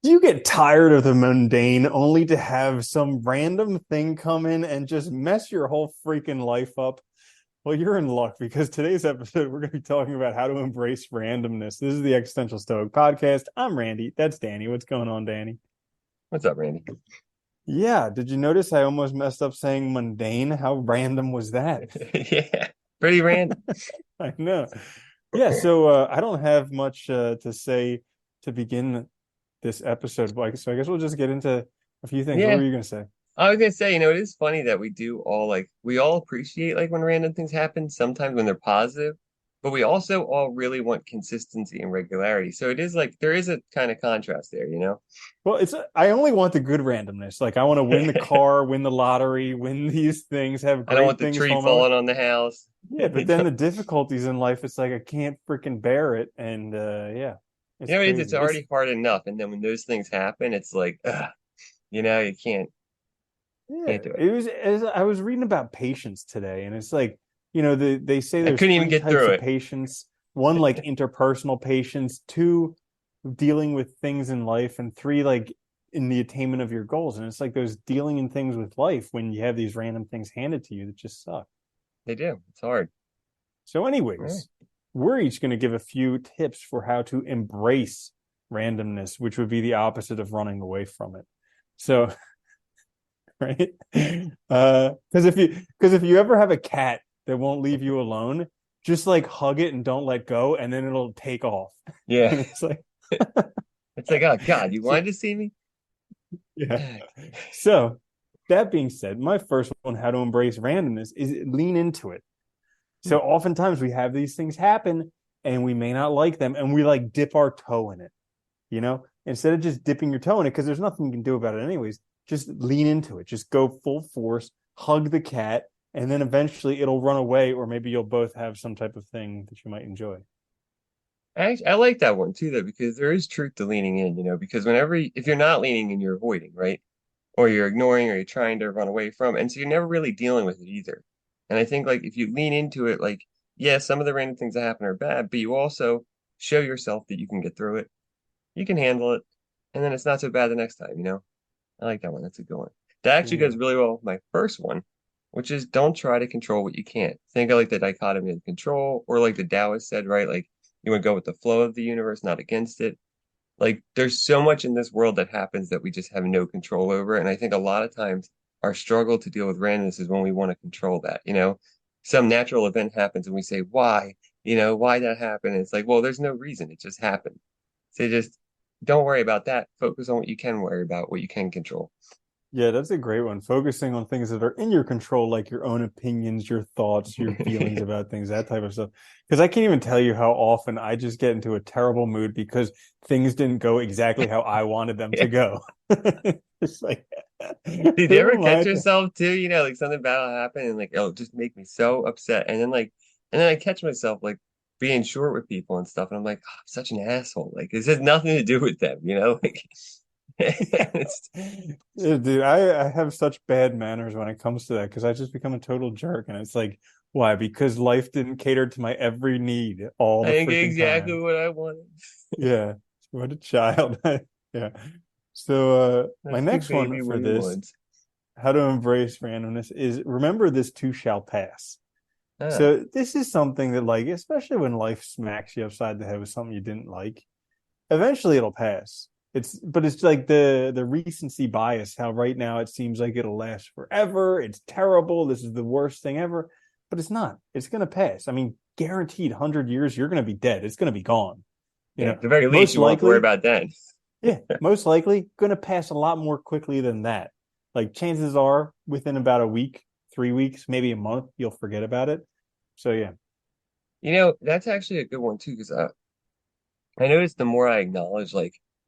Do you get tired of the mundane only to have some random thing come in and just mess your whole freaking life up? Well, you're in luck because today's episode, we're going to be talking about how to embrace randomness. This is the Existential Stoic podcast. I'm Randy. That's Danny. What's going on, Danny? What's up, Randy? Yeah, did you notice I almost messed up saying mundane? How random was that? Yeah, pretty random. I know. Yeah, so I don't have much to say to begin this episode, so I guess we'll just get into a few things. What were Yeah, you going to say? I was gonna say, it is funny that we do all we all appreciate when random things happen, sometimes when they're positive, but we also all really want consistency and regularity. So it is there is a kind of contrast there, you know? Well, it's I only want the good randomness. Like I want to win the car, win the lottery, win these things, have I don't want great the things tree fall my way. falling on the house. Yeah, but then the difficulties in life, it's like I can't freaking bear it, and yeah, it's It's crazy. It's already hard enough, and then when those things happen, it's ugh, you yeah, can't do it. it was as I was reading about patience today, and it's like they say I there's couldn't even three get types through of it. patience. One like interpersonal patience, two dealing with things in life, and three like in the attainment of your goals. And it's like those dealing in things with life when you have these random things handed to you that just suck. They do. It's hard. So, All right. anyways, we're each going to give a few tips for how to embrace randomness, which would be the opposite of running away from it. So, right? Because if you ever have a cat that won't leave you alone, just like hug it and don't let go, and then it'll take off. Yeah. And it's like, It's like, oh God, you so wanted to see me? yeah. So that being said, my first one, how to embrace randomness, is lean into it. So oftentimes we have these things happen and we may not like them and we like dip our toe in it, instead of just dipping your toe in it, because there's nothing you can do about it anyways, just lean into it. Just go full force, hug the cat, and then eventually it'll run away, or maybe you'll both have some type of thing that you might enjoy. Actually, I like that one too, though, because there is truth to leaning in, because if you're not leaning in, you're avoiding, right? Or you're ignoring or you're trying to run away from. And so you're never really dealing with it either. And I think if you lean into it, yeah, some of the random things that happen are bad, but you also show yourself that you can get through it. You can handle it. And then it's not so bad the next time, you know? I like that one. That's a good one. That actually Yeah. goes really well with my first one, which is don't try to control what you can't. Think of the dichotomy of control, or like the Taoist said, right? You want to go with the flow of the universe, not against it. There's so much in this world that happens that we just have no control over. And I think a lot of times our struggle to deal with randomness is when we want to control that, Some natural event happens and we say, why? Why that happened? And it's like, well, there's no reason. It just happened. So just don't worry about that. Focus on what you can worry about, what you can control. Yeah, that's a great one. Focusing on things that are in your control, like your own opinions, your thoughts, your feelings about things, that type of stuff. Because I can't even tell you how often I just get into a terrible mood because things didn't go exactly how I wanted them to go. It's like, Did you who ever am catch I to? yourself too? Something bad will happen and oh, just make me so upset. And then I catch myself being short with people and stuff. And I'm like, oh, I'm such an asshole. This has nothing to do with them, it's, Yeah, dude, I have such bad manners when it comes to that because I just become a total jerk. And it's like, why? Because life didn't cater to my every need all I the didn't get freaking exactly time. what I wanted. Yeah. What a child. Yeah. So my Let's give next one baby for what he this, wants. how to embrace randomness, is remember this too shall pass. Ah, So this is something that like, especially when life smacks you upside the head with something you didn't like, eventually it'll pass. It's like the recency bias, how right now it seems like it'll last forever. It's terrible. This is the worst thing ever. But it's not. It's gonna pass. I mean, guaranteed 100 years, you're gonna be dead. It's gonna be gone. yeah, at the very least, Most you won't have to worry likely, about then. yeah, most likely gonna pass a lot more quickly than that. Like chances are within about a week, 3 weeks, maybe a month, you'll forget about it. So yeah. That's actually a good one too, because I notice the more I acknowledge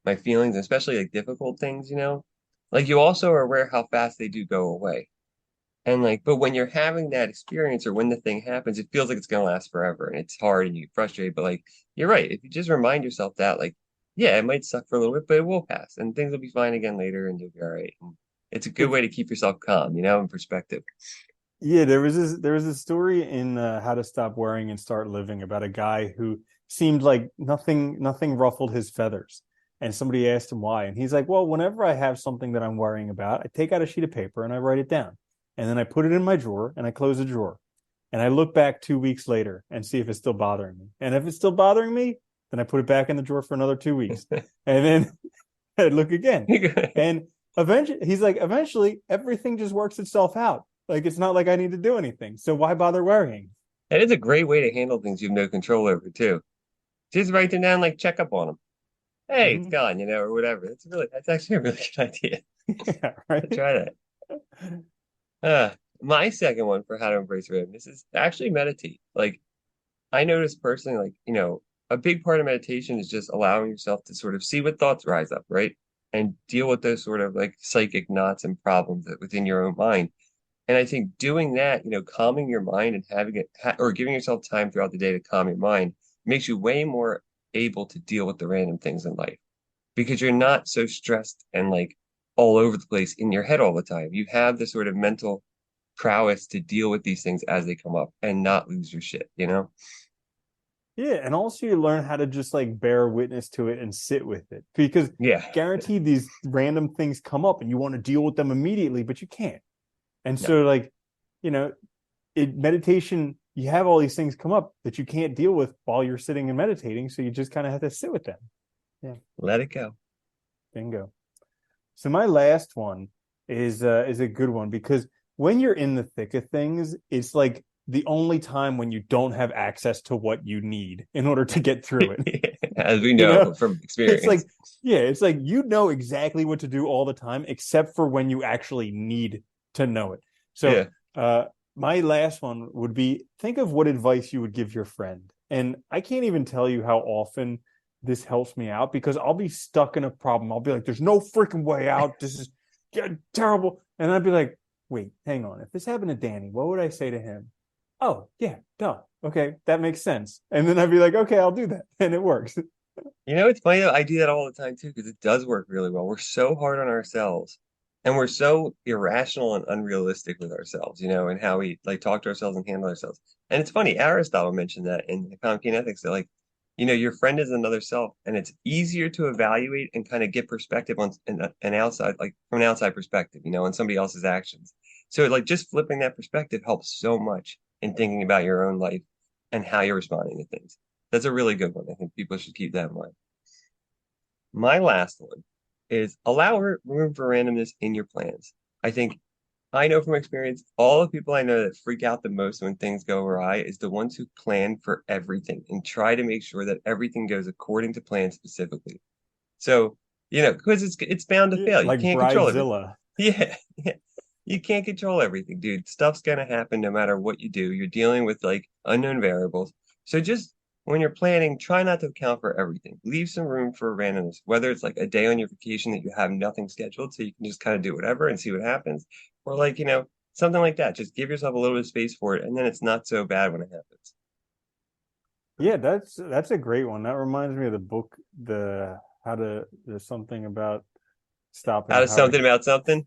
my feelings, especially difficult things, you also are aware how fast they do go away. And but when you're having that experience or when the thing happens, it feels like it's gonna last forever and it's hard and you get frustrated. But you're right. If you just remind yourself that, yeah, it might suck for a little bit, but it will pass and things will be fine again later and you'll be all right. And it's a good It's way to keep yourself calm, in perspective. Yeah, there was a story in How to Stop Worrying and Start Living about a guy who seemed like nothing ruffled his feathers. And somebody asked him why. And he's like, well, whenever I have something that I'm worrying about, I take out a sheet of paper and I write it down. And then I put it in my drawer and I close the drawer. And I look back 2 weeks later and see if it's still bothering me. And if it's still bothering me, then I put it back in the drawer for another 2 weeks. And then I look again. And eventually, he's like, eventually everything just works itself out. Like, it's not like I need to do anything. So why bother worrying? That is a great way to handle things you have no control over too. Just write them down, like check up on them. Hey, it's Mm-hmm. gone, or whatever. That's actually a really good idea. Yeah, right. Try that. My second one for how to embrace randomness is actually meditate. Like I noticed personally, like, a big part of meditation is just allowing yourself to sort of see what thoughts rise up, right? And deal with those sort of like psychic knots and problems that within your own mind. And I think doing that, calming your mind and having it or giving yourself time throughout the day to calm your mind makes you way more able to deal with the random things in life because you're not so stressed and like all over the place in your head all the time. You have the sort of mental prowess to deal with these things as they come up and not lose your shit. Yeah, and also you learn how to just like bear witness to it and sit with it because Yeah. guaranteed these random things come up and you want to deal with them immediately, but you can't. And No. so like, meditation, you have all these things come up that you can't deal with while you're sitting and meditating. So you just kind of have to sit with them. Yeah. Let it go. Bingo. So my last one is a good one because when you're in the thick of things, it's like the only time when you don't have access to what you need in order to get through it. As we know from experience. It's like you know exactly what to do all the time, except for when you actually need to know it. So my last one would be think of what advice you would give your friend. And I can't even tell you how often this helps me out because I'll be stuck in a problem. I'll be like, there's no freaking way out. This is terrible. And I'd be like, wait, hang on. If this happened to Danny, what would I say to him? Oh, yeah, duh. Okay, that makes sense. And then I'd be like, okay, I'll do that. And it works. It's funny though, I do that all the time too, because it does work really well. We're so hard on ourselves and we're so irrational and unrealistic with ourselves, and how we like talk to ourselves and handle ourselves. And it's funny, Aristotle mentioned that in the Economic Ethics that like, your friend is another self, and it's easier to evaluate and kind of get perspective on an outside, like from an outside perspective, on somebody else's actions. So like just flipping that perspective helps so much in thinking about your own life and how you're responding to things. That's a really good one. I think people should keep that in mind. My last one is allow room for randomness in your plans. I think I know from experience, all the people I know that freak out the most when things go awry is the ones who plan for everything and try to make sure that everything goes according to plan specifically. So, because it's bound to fail. You Like can't control everything. Bridezilla. Yeah, yeah. You can't control everything, dude. Stuff's gonna happen no matter what you do. You're dealing with like unknown variables. So just when you're planning, try not to account for everything. Leave some room for randomness, whether it's like a day on your vacation that you have nothing scheduled, so you can just kind of do whatever and see what happens. Or like, something like that. Just give yourself a little bit of space for it, and then it's not so bad when it happens. Yeah, that's a great one. That reminds me of the book, there's something about stopping How a does something hurricane. about something?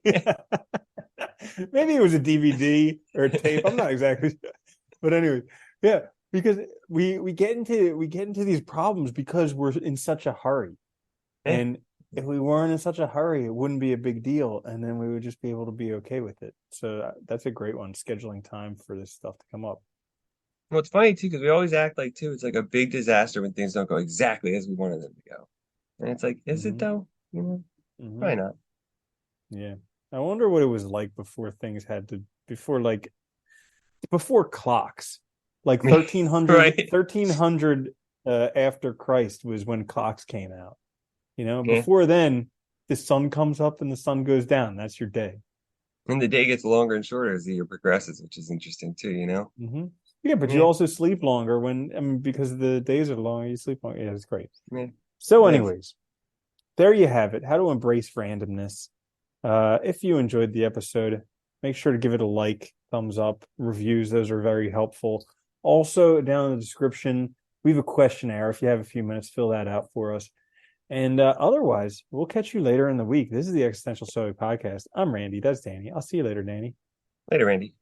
Yeah. Maybe it was a DVD or a tape. I'm not exactly sure. But anyway, yeah, because we get into these problems because we're in such a hurry. Yeah. And if we weren't in such a hurry, it wouldn't be a big deal. And then we would just be able to be okay with it. So that's a great one, scheduling time for this stuff to come up. Well, it's funny too, because we always act like too, it's like a big disaster when things don't go exactly as we wanted them to go. And it's like, is it Mm-hmm. though? Mm-hmm. Probably not. Yeah. I wonder what it was like before clocks. Like 1300, Right? 1300 after Christ was when clocks came out. Yeah. Before then, the sun comes up and the sun goes down. That's your day. And the day gets longer and shorter as the year progresses, which is interesting too. Mm-hmm. Yeah, but you Yeah. also sleep longer because the days are longer, you sleep longer. Yeah, it's great. Yeah. So, It is. anyways, there you have it. How to embrace randomness. If you enjoyed the episode, make sure to give it a like, thumbs up, reviews. Those are very helpful. Also, down in the description, we have a questionnaire. If you have a few minutes, fill that out for us. And otherwise, we'll catch you later in the week. This is the Existential Stoic Podcast. I'm Randy. That's Danny. I'll see you later, Danny. Later, Randy.